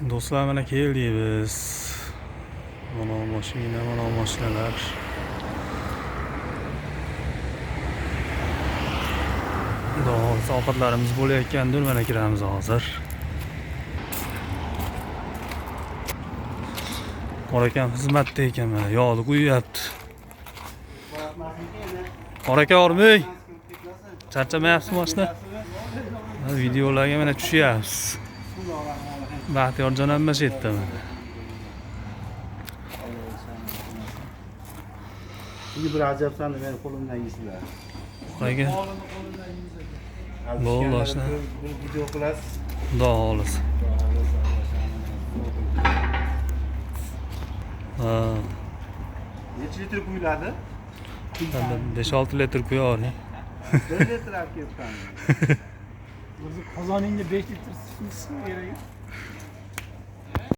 Do'stlar, mana keldik biz. Mana mashina, mana mashinalar. Xudo ovqatlarimiz bo'layotgandir, mana kiramiz hozir. Qor akam xizmatda ekan, mana yog'ni quyyapti. Qor aka ormay. Charchamayapsizmi mashina? Videolarga mana tushyapsiz. Baxtiyorjon ham mana yerda mana. Şimdi bir acabsan da benim kolumdan yiysinler. Qayga? Bo'ldi oshna. Bir video qilas. Xudo xohlasa. Ha, Necha litr quyiladi? 5-6 litr quyavering. 1 litr olib kelibman. O'zi qozoningda 5 litr suv kerak.